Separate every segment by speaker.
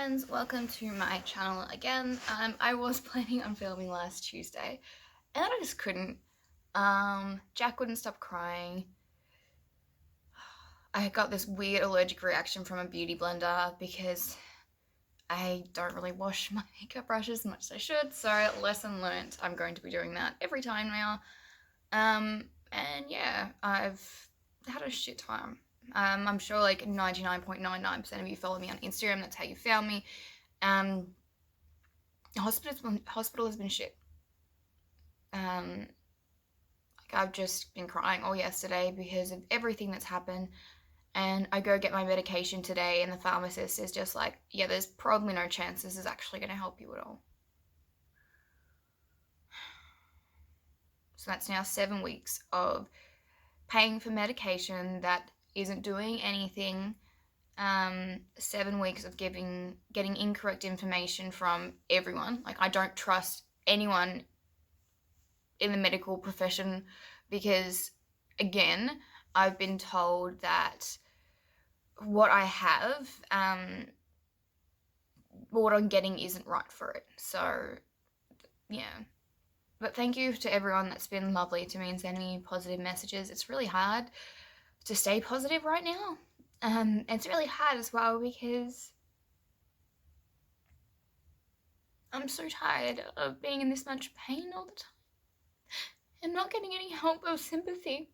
Speaker 1: friends, welcome to my channel again. I was planning on filming last Tuesday and then I just couldn't. Jack wouldn't stop crying. I got this weird allergic reaction from a beauty blender because I don't really wash my makeup brushes as much as I should, so lesson learnt. I'm going to be doing that every time now. And yeah, I've had a shit time. I'm sure like 99.99% of you follow me on Instagram. That's how you found me. Hospital has been shit. Like I've just been crying all yesterday because of everything that's happened. And I go get my medication today, and the pharmacist is just like, yeah, there's probably no chance this is actually going to help you at all. So that's now 7 weeks of paying for medication that isn't doing anything. 7 weeks of getting incorrect information from everyone. Like, I don't trust anyone in the medical profession because, again, I've been told that what I have, what I'm getting isn't right for it. So, yeah. But thank you to everyone that's been lovely to me and sending me positive messages. It's really hard to stay positive right now. It's really hard as well because I'm so tired of being in this much pain all the time and not getting any help or sympathy.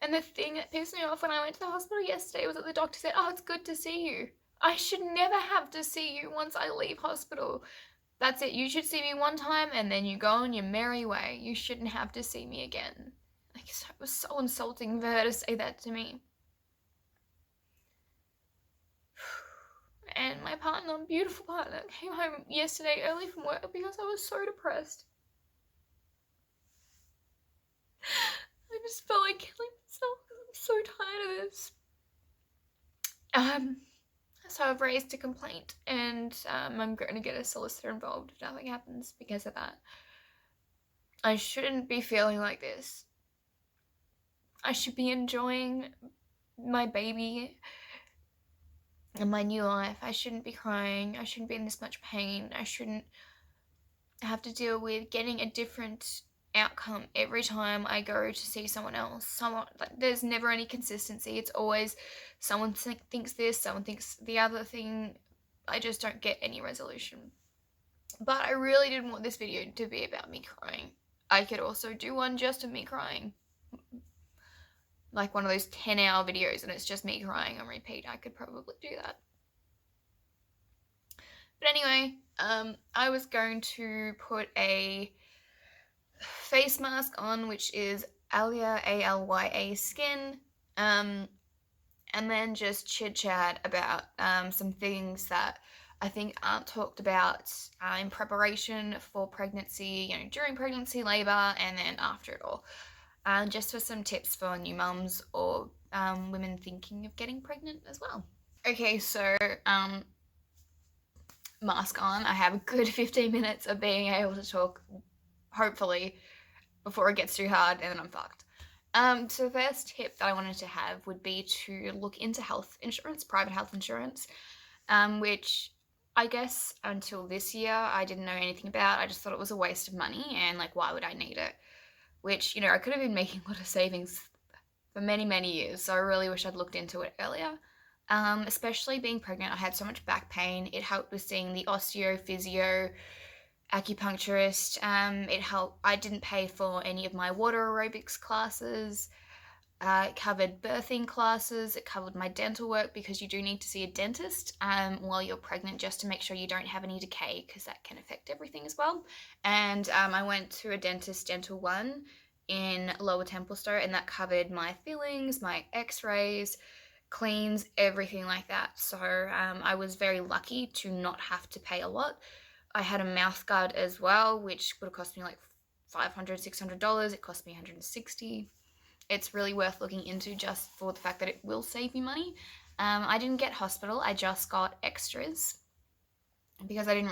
Speaker 1: And the thing that pissed me off when I went to the hospital yesterday was that the doctor said, "Oh, it's good to see you." I should never have to see you once I leave hospital. That's it. You should see me one time and then you go on your merry way. You shouldn't have to see me again. Like, it was so insulting for her to say that to me. And my partner, beautiful partner, came home yesterday early from work because I was so depressed. I just felt like killing myself because I'm so tired of this. So I've raised a complaint, and I'm going to get a solicitor involved if nothing happens because of that. I shouldn't be feeling like this. I should be enjoying my baby and my new life. I shouldn't be crying. I shouldn't be in this much pain. I shouldn't have to deal with getting a different outcome every time I go to see someone else. There's never any consistency. It's always someone thinks this, someone thinks the other thing. I just don't get any resolution. But I really didn't want this video to be about me crying. I could also do one just of me crying. Like one of those 10-hour videos and it's just me crying on repeat. I could probably do that. But anyway, I was going to put a face mask on, which is Alya, A-L-Y-A Skin, and then just chit-chat about some things that I think aren't talked about in preparation for pregnancy, during pregnancy, labour, and then after it all. Just for some tips for new mums or women thinking of getting pregnant as well. Okay, so mask on. I have a good 15 minutes of being able to talk, hopefully, before it gets too hard and then I'm fucked. So the first tip that I wanted to have would be to look into health insurance, private health insurance, which I guess until this year I didn't know anything about. I just thought it was a waste of money and like, why would I need it? Which, I could have been making a lot of savings for many, many years. So I really wish I'd looked into it earlier. Especially being pregnant, I had so much back pain. It helped with seeing the osteo, physio, acupuncturist. It helped. I didn't pay for any of my water aerobics classes. It covered birthing classes. It covered my dental work because you do need to see a dentist while you're pregnant just to make sure you don't have any decay because that can affect everything as well. And I went to a dentist, Dental One, in Lower Templestowe, and that covered my fillings, my x-rays, cleans, everything like that. So I was very lucky to not have to pay a lot. I had a mouth guard as well, which would have cost me like $500, $600. It cost me $160. It's really worth looking into just for the fact that it will save you money. I didn't get hospital. I just got extras because I don't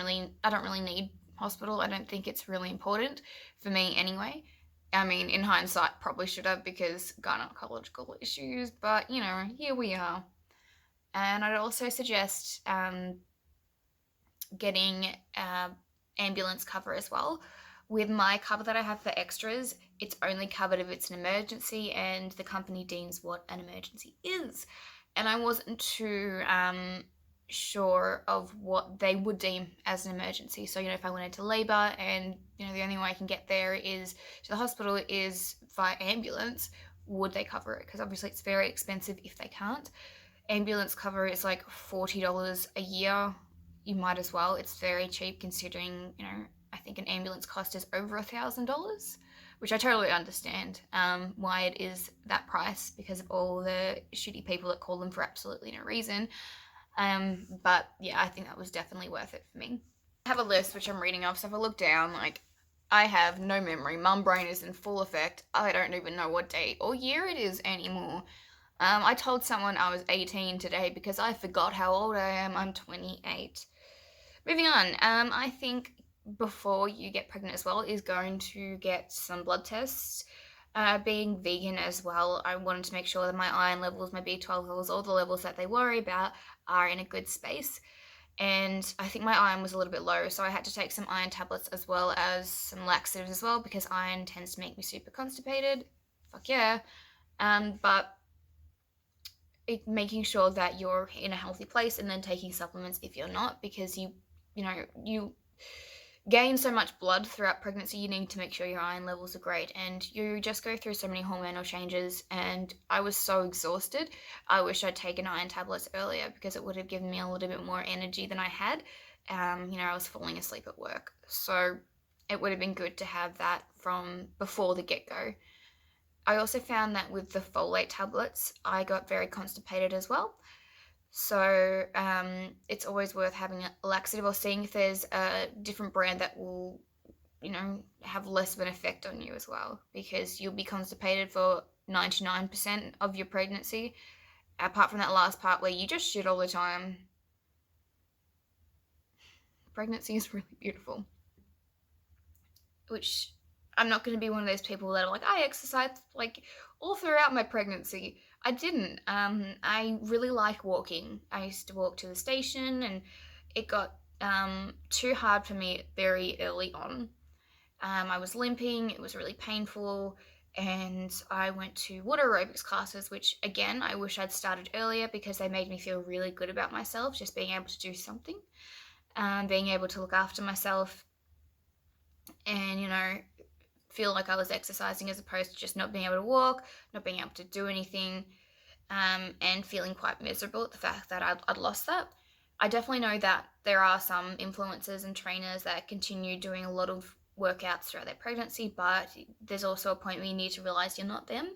Speaker 1: really need hospital. I don't think it's really important for me anyway. I mean, in hindsight, probably should have because gynecological issues, but here we are. And I'd also suggest getting ambulance cover as well. With my cover that I have for extras, it's only covered if it's an emergency, and the company deems what an emergency is. And I wasn't too sure of what they would deem as an emergency. So, if I went into labour and, the only way I can get there is to the hospital is via ambulance, would they cover it? Because obviously it's very expensive if they can't. Ambulance cover is like $40 a year. You might as well. It's very cheap considering, I think an ambulance cost is over $1,000, which I totally understand why it is that price because of all the shitty people that call them for absolutely no reason. But yeah, I think that was definitely worth it for me. I have a list which I'm reading off, so if I look down, I have no memory. Mum brain is in full effect. I don't even know what day or year it is anymore. I told someone I was 18 today because I forgot how old I am. I'm 28. Moving on. I think before you get pregnant as well is going to get some blood tests. Being vegan as well, I wanted to make sure that my iron levels, my B12 levels, all the levels that they worry about are in a good space. And I think my iron was a little bit low, so I had to take some iron tablets as well as some laxatives as well because iron tends to make me super constipated. Fuck yeah. But making sure that you're in a healthy place and then taking supplements if you're not, because you gain so much blood throughout pregnancy. You need to make sure your iron levels are great, and you just go through so many hormonal changes, and I was so exhausted. I wish I'd taken iron tablets earlier because it would have given me a little bit more energy than I had. I was falling asleep at work, so it would have been good to have that from before the get-go. I also found that with the folate tablets, I got very constipated as well. So it's always worth having a laxative or seeing if there's a different brand that will, have less of an effect on you as well, because you'll be constipated for 99% of your pregnancy, apart from that last part where you just shit all the time. Pregnancy is really beautiful, which I'm not going to be one of those people that are like, I exercised all throughout my pregnancy. I didn't. I really like walking. I used to walk to the station, and it got too hard for me very early on. I was limping, it was really painful, and I went to water aerobics classes, which again, I wish I'd started earlier because they made me feel really good about myself, just being able to do something, being able to look after myself, and feel like I was exercising as opposed to just not being able to walk, not being able to do anything, and feeling quite miserable at the fact that I'd lost that. I definitely know that there are some influencers and trainers that continue doing a lot of workouts throughout their pregnancy, but there's also a point where you need to realize you're not them.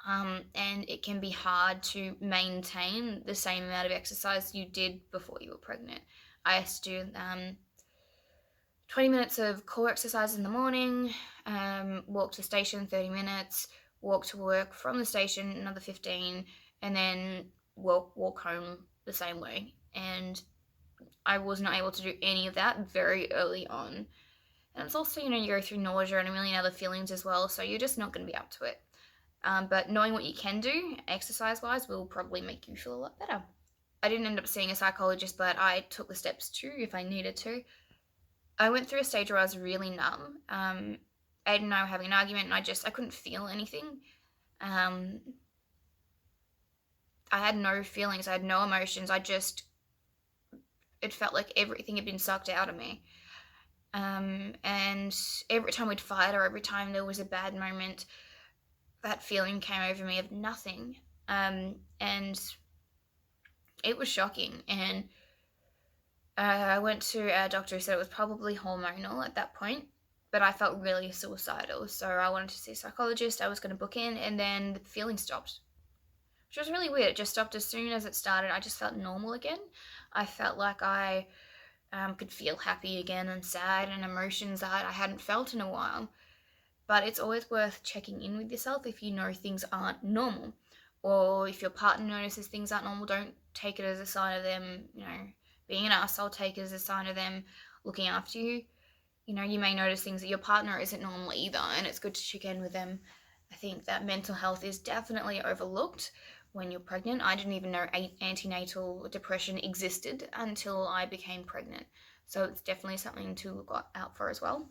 Speaker 1: And it can be hard to maintain the same amount of exercise you did before you were pregnant. I used to do 20 minutes of core exercise in the morning, walk to the station 30 minutes, walk to work from the station another 15, and then walk home the same way. And I was not able to do any of that very early on. And it's also, you go through nausea and a million other feelings as well, so you're just not going to be up to it. But knowing what you can do, exercise-wise, will probably make you feel a lot better. I didn't end up seeing a psychologist, but I took the steps too if I needed to. I went through a stage where I was really numb. Aiden and I were having an argument, and I couldn't feel anything. I had no feelings. I had no emotions. It felt like everything had been sucked out of me. And every time we'd fight or every time there was a bad moment, that feeling came over me of nothing. And it was shocking. And I went to a doctor who said it was probably hormonal at that point, but I felt really suicidal. So I wanted to see a psychologist. I was going to book in, and then the feeling stopped, which was really weird. It just stopped as soon as it started. I just felt normal again. I felt like I could feel happy again and sad and emotions that I hadn't felt in a while. But it's always worth checking in with yourself if you know things aren't normal, or if your partner notices things aren't normal. Don't take it as a sign of them, being an asshole. Take it as a sign of them looking after you. You may notice things that your partner isn't normal either, and it's good to check in with them. I think that mental health is definitely overlooked when you're pregnant. I didn't even know antenatal depression existed until I became pregnant. So it's definitely something to look out for as well.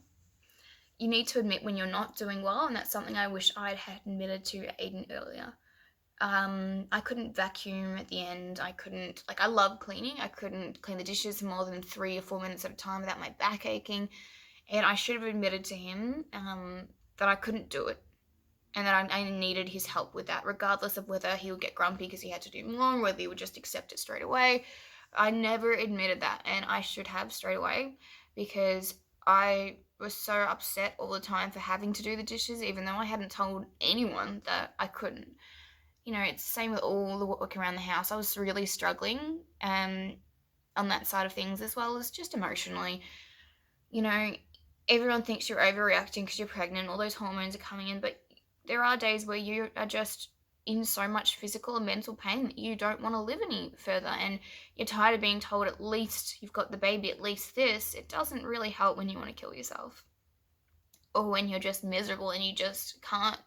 Speaker 1: You need to admit when you're not doing well, and that's something I wish I had admitted to Aiden earlier. I couldn't vacuum at the end. I couldn't, like, I love cleaning. I couldn't clean the dishes more than 3 or 4 minutes at a time without my back aching. And I should have admitted to him that I couldn't do it, and that I needed his help with that, regardless of whether he would get grumpy because he had to do more, or whether he would just accept it straight away. I never admitted that, and I should have straight away, because I was so upset all the time for having to do the dishes, even though I hadn't told anyone that I couldn't. You know, it's the same with all the work around the house. I was really struggling on that side of things, as well as just emotionally. You know, everyone thinks you're overreacting because you're pregnant, all those hormones are coming in, but there are days where you are just in so much physical and mental pain that you don't want to live any further, and you're tired of being told at least you've got the baby, at least this. It doesn't really help when you want to kill yourself, or when you're just miserable and you just can't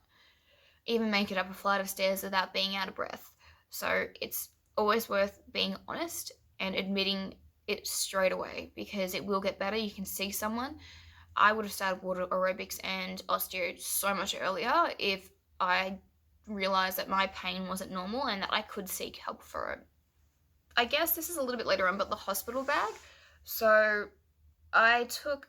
Speaker 1: even make it up a flight of stairs without being out of breath. So it's always worth being honest and admitting it straight away, because it will get better. You can see someone. I would have started water aerobics and osteo so much earlier if I realized that my pain wasn't normal and that I could seek help for it. I guess this is a little bit later on, but the hospital bag. So I took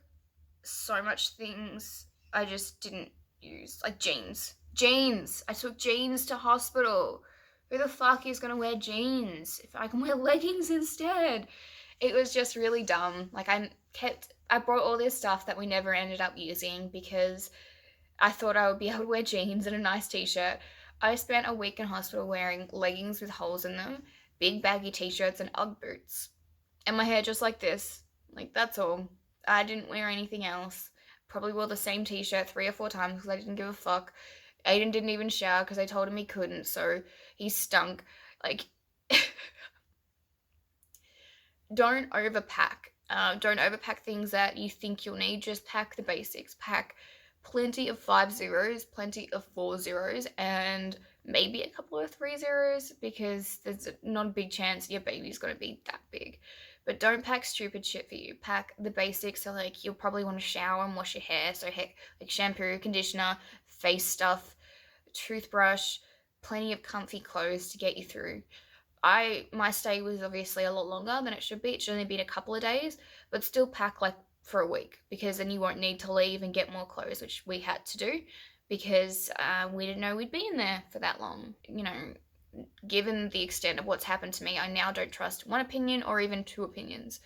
Speaker 1: so much things I just didn't use, like jeans. Jeans! I took jeans to hospital. Who the fuck is gonna wear jeans if I can wear leggings instead? It was just really dumb. Like, I brought all this stuff that we never ended up using because I thought I would be able to wear jeans and a nice t-shirt. I spent a week in hospital wearing leggings with holes in them, big baggy t-shirts, and Ugg boots. And my hair just like this. Like, that's all. I didn't wear anything else. Probably wore the same t-shirt 3 or 4 times because I didn't give a fuck. Aiden didn't even shower because I told him he couldn't, so he stunk. Like, don't overpack. Don't overpack things that you think you'll need. Just pack the basics. Pack plenty of 5 zeros, plenty of 4 zeros, and maybe a couple of 3 zeros, because there's not a big chance your baby's going to be that big. But don't pack stupid shit for you. Pack the basics. So, like, you'll probably want to shower and wash your hair. So, like shampoo, conditioner, face stuff, toothbrush, plenty of comfy clothes to get you through. My stay was obviously a lot longer than it should be. It should only been a couple of days, but still pack like for a week, because then you won't need to leave and get more clothes, which we had to do because we didn't know we'd be in there for that long. You know, given the extent of what's happened to me, I now don't trust one opinion or even 2 opinions.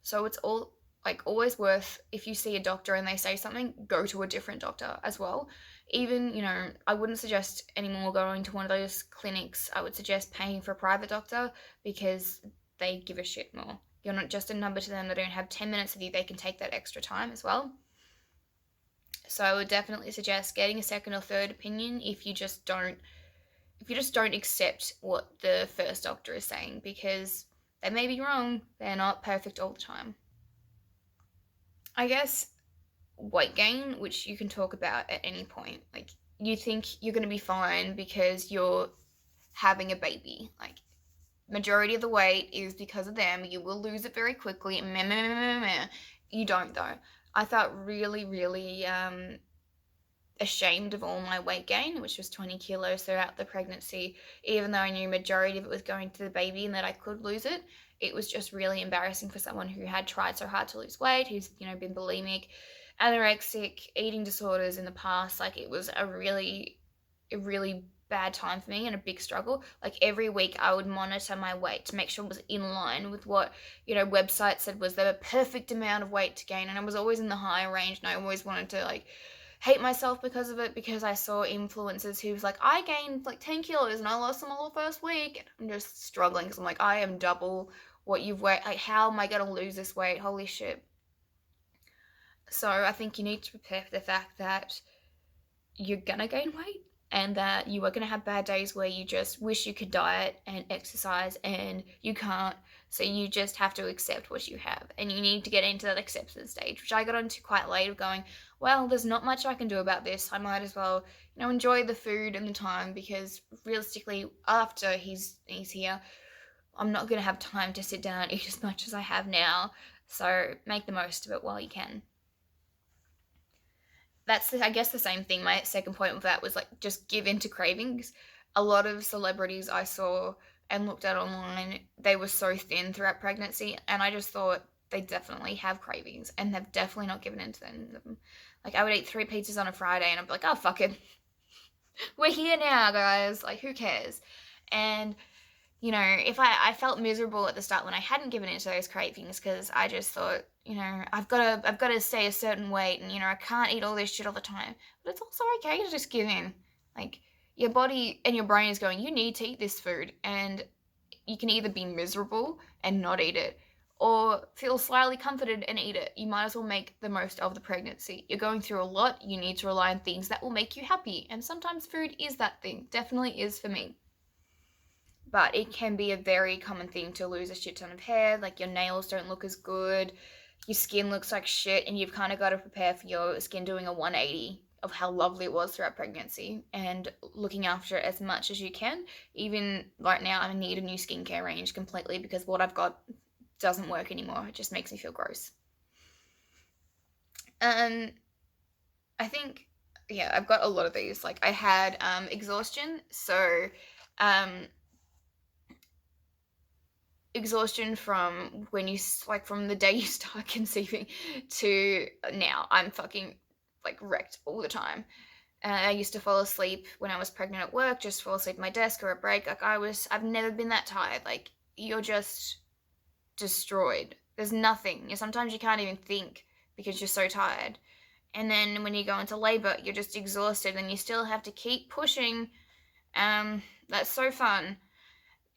Speaker 1: So it's all, like, always worth, if you see a doctor and they say something, go to a different doctor as well. Even, you know, I wouldn't suggest anymore going to one of those clinics. I would suggest paying for a private doctor, because they give a shit more. You're not just a number to them. They don't have 10 minutes with you. They can take that extra time as well. So I would definitely suggest getting a second or third opinion if you just don't accept what the first doctor is saying, because they may be wrong. They're not perfect all the time. I guess weight gain, which you can talk about at any point. Like, you think you're going to be fine because you're having a baby. Like, majority of the weight is because of them. You will lose it very quickly. Meh, meh, meh, meh, meh. You don't, though. I felt really, really ashamed of all my weight gain, which was 20 kilos throughout the pregnancy. Even though I knew majority of it was going to the baby and that I could lose it, it was just really embarrassing for someone who had tried so hard to lose weight, who's, you know, been bulimic, anorexic, eating disorders in the past. Like, it was a really bad time for me and a big struggle. Like, every week I would monitor my weight to make sure it was in line with what, you know, websites said was the perfect amount of weight to gain, and I was always in the higher range, and I always wanted to, like, hate myself because of it, because I saw influencers who was like, I gained like 10 kilos and I lost them all the first week. And I'm just struggling because I'm like, I am double what you've weighed. Like, how am I going to lose this weight? Holy shit. So I think you need to prepare for the fact that you're going to gain weight, and that you are going to have bad days where you just wish you could diet and exercise and you can't. So you just have to accept what you have, and you need to get into that acceptance stage, which I got onto quite late, of going, well, there's not much I can do about this. I might as well, you know, enjoy the food and the time, because realistically, after he's here, I'm not going to have time to sit down and eat as much as I have now. So make the most of it while you can. That's, I guess, the same thing. My second point with that was like just give in to cravings. A lot of celebrities I saw and looked at online, they were so thin throughout pregnancy, and I just thought they definitely have cravings, and they've definitely not given in to them. Like, I would eat 3 pizzas on a Friday, and I'd be like, oh, fuck it. We're here now, guys. Like, who cares? And you know, if I felt miserable at the start when I hadn't given in to those cravings, because I just thought, you know, I've got to stay a certain weight, and you know, I can't eat all this shit all the time. But it's also okay to just give in. Like, your body and your brain is going, you need to eat this food, and you can either be miserable and not eat it, or feel slightly comforted and eat it. You might as well make the most of the pregnancy. You're going through a lot. You need to rely on things that will make you happy, and sometimes food is that thing. Definitely is for me. But it can be a very common thing to lose a shit ton of hair. Like, your nails don't look as good, your skin looks like shit, and you've kind of got to prepare for your skin doing a 180 of how lovely it was throughout pregnancy, and looking after it as much as you can. Even right now, I need a new skincare range completely, because what I've got doesn't work anymore. It just makes me feel gross. I think, yeah, I've got a lot of these. Like, I had exhaustion. So exhaustion from when you, like, from the day you start conceiving to now. I'm fucking like wrecked all the time. I used to fall asleep when I was pregnant at work, just fall asleep at my desk or a break. Like, I've never been that tired. Like, you're just destroyed. There's nothing. Sometimes you can't even think because you're so tired. And then when you go into labor, you're just exhausted, and you still have to keep pushing. That's so fun.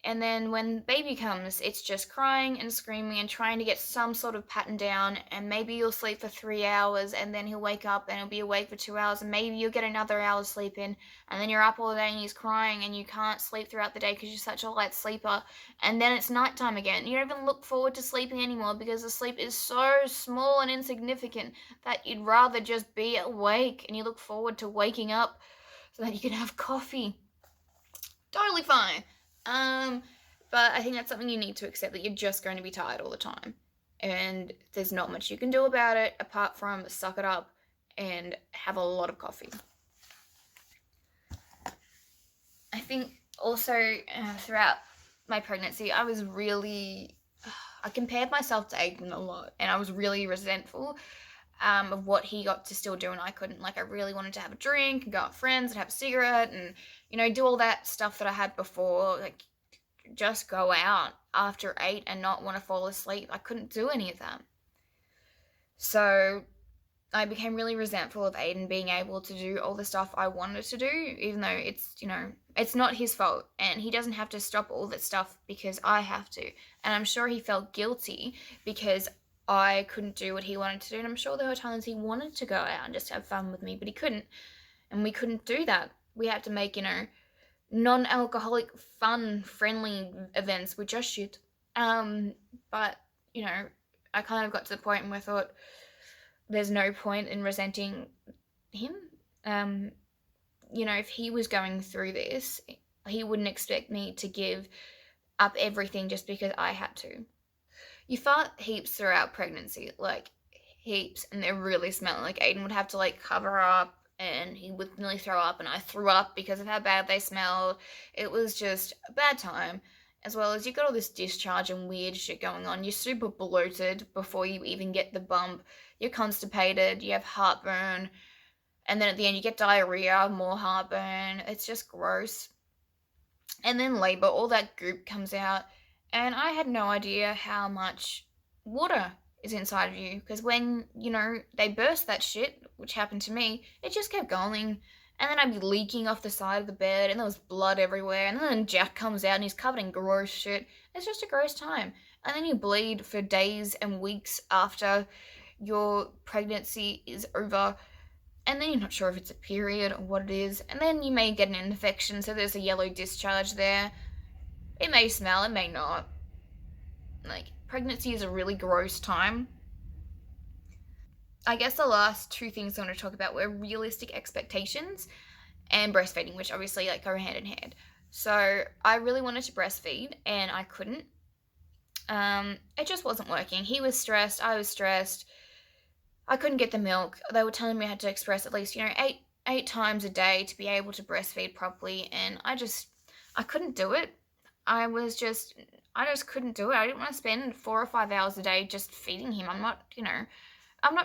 Speaker 1: And then when baby comes, it's just crying and screaming and trying to get some sort of pattern down. And maybe you'll sleep for 3 hours, and then he'll wake up and he'll be awake for 2 hours. And maybe you'll get another hour's sleep in. And then you're up all day and he's crying, and you can't sleep throughout the day because you're such a light sleeper. And then it's nighttime again. You don't even look forward to sleeping anymore because the sleep is so small and insignificant that you'd rather just be awake. And you look forward to waking up so that you can have coffee. Totally fine. But I think that's something you need to accept, that you're just going to be tired all the time. And there's not much you can do about it apart from suck it up and have a lot of coffee. I think also throughout my pregnancy, I compared myself to Aiden a lot, and I was really resentful of what he got to still do and I couldn't. Like, I really wanted to have a drink and go out with friends and have a cigarette and, you know, do all that stuff that I had before. Like, just go out after 8 and not want to fall asleep. I couldn't do any of that. So I became really resentful of Aiden being able to do all the stuff I wanted to do, even though it's, you know, it's not his fault, and he doesn't have to stop all that stuff because I have to. And I'm sure he felt guilty because I couldn't do what he wanted to do, and I'm sure there were times he wanted to go out and just have fun with me, but he couldn't, and we couldn't do that. We had to make, you know, non-alcoholic, fun, friendly events with just shit. But, you know, I kind of got to the point where I thought there's no point in resenting him. You know, if he was going through this, he wouldn't expect me to give up everything just because I had to. You fart heaps throughout pregnancy, like heaps, and they're really smelly. Like, Aiden would have to like cover up, and he would nearly throw up, and I threw up because of how bad they smelled. It was just a bad time. As well as you got all this discharge and weird shit going on. You're super bloated before you even get the bump. You're constipated, you have heartburn, and then at the end you get diarrhea, more heartburn. It's just gross. And then labor, all that goop comes out, and I had no idea how much water is inside of you, because when, you know, they burst that shit, which happened to me, it just kept going, and then I'd be leaking off the side of the bed, and there was blood everywhere, and then Jack comes out and he's covered in gross shit. It's just a gross time. And then you bleed for days and weeks after your pregnancy is over, and then you're not sure if it's a period or what it is, and then you may get an infection, so there's a yellow discharge there. It may smell, it may not. Like, pregnancy is a really gross time. I guess the last two things I want to talk about were realistic expectations and breastfeeding, which obviously like go hand in hand. So I really wanted to breastfeed and I couldn't. It just wasn't working. He was stressed, I was stressed. I couldn't get the milk. They were telling me I had to express at least, eight times a day to be able to breastfeed properly, and I couldn't do it. I was just I just couldn't do it. I didn't want to spend 4 or 5 hours a day just feeding him. I'm not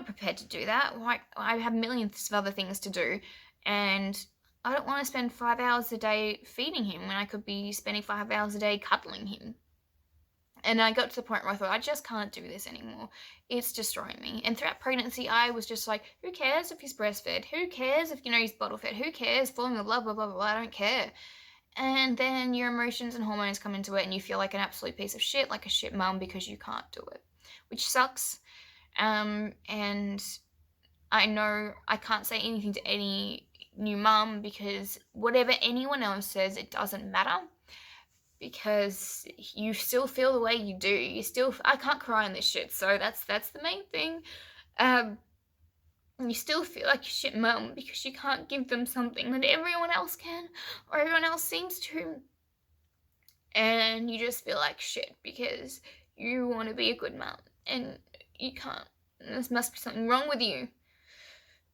Speaker 1: prepared to do that. Like, I have millions of other things to do, and I don't want to spend 5 hours a day feeding him when I could be spending 5 hours a day cuddling him. And I got to the point where I thought, I just can't do this anymore. It's destroying me. And throughout pregnancy, I was just like, who cares if he's breastfed? Who cares if, he's bottle fed? Who cares? Formula, blah, blah, blah, blah, blah. I don't care. And then your emotions and hormones come into it, and you feel like an absolute piece of shit, like a shit mum, because you can't do it, which sucks. And I know I can't say anything to any new mum, because whatever anyone else says, it doesn't matter, because you still feel the way you do. I can't cry on this shit, so that's the main thing. You still feel like a shit mum because you can't give them something that everyone else can, or everyone else seems to. And you just feel like shit because you want to be a good mum and you can't. There must be something wrong with you.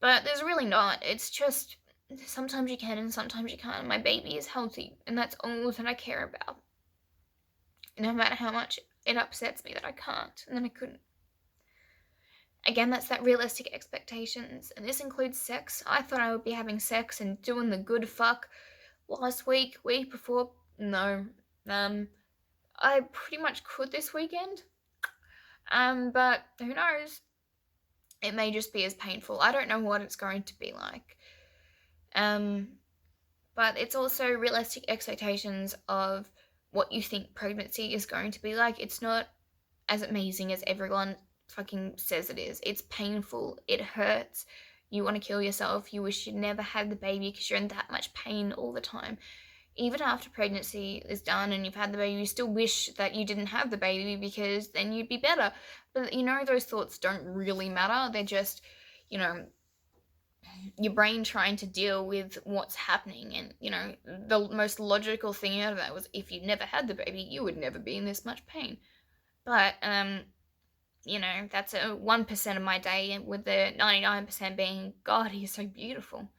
Speaker 1: But there's really not. It's just sometimes you can and sometimes you can't. My baby is healthy, and that's all that I care about. No matter how much it upsets me that I can't and then I couldn't. Again, that's that realistic expectations, and this includes sex. I thought I would be having sex and doing the good fuck last week before. No. I pretty much could this weekend. But who knows? It may just be as painful. I don't know what it's going to be like. But it's also realistic expectations of what you think pregnancy is going to be like. It's not as amazing as everyone fucking says it is. It's painful. It hurts. You want to kill yourself. You wish you'd never had the baby because you're in that much pain all the time. Even after pregnancy is done and you've had the baby, you still wish that you didn't have the baby because then you'd be better. But those thoughts don't really matter. They're just, your brain trying to deal with what's happening. And, the most logical thing out of that was, if you never had the baby, you would never be in this much pain. But, that's a 1% of my day, with the 99% being, God, he's so beautiful.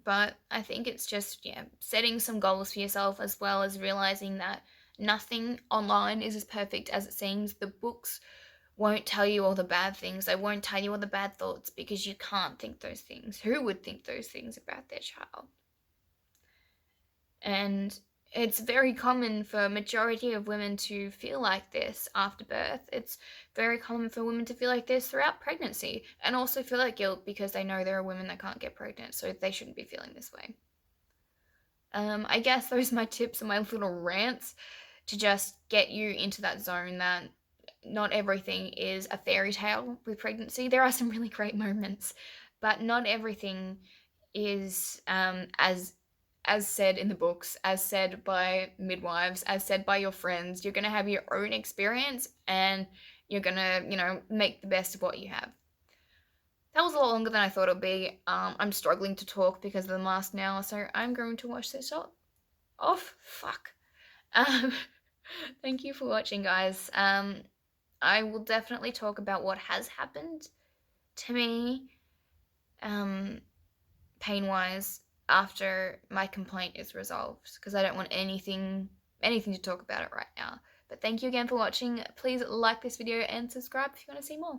Speaker 1: But I think it's just, setting some goals for yourself, as well as realizing that nothing online is as perfect as it seems. The books won't tell you all the bad things. They won't tell you all the bad thoughts, because you can't think those things. Who would think those things about their child? And it's very common for a majority of women to feel like this after birth. It's very common for women to feel like this throughout pregnancy, and also feel like guilt because they know there are women that can't get pregnant, so they shouldn't be feeling this way. I guess those are my tips and my little rants to just get you into that zone that not everything is a fairy tale with pregnancy. There are some really great moments, but not everything is as said in the books, as said by midwives, as said by your friends. You're going to have your own experience, and you're going to, make the best of what you have. That was a lot longer than I thought it would be. I'm struggling to talk because of the mask now, so I'm going to wash this off. Fuck. Thank you for watching, guys. I will definitely talk about what has happened to me, pain-wise, after my complaint is resolved, because I don't want anything to talk about it right now. But thank you again for watching. Please like this video and subscribe if you want to see more.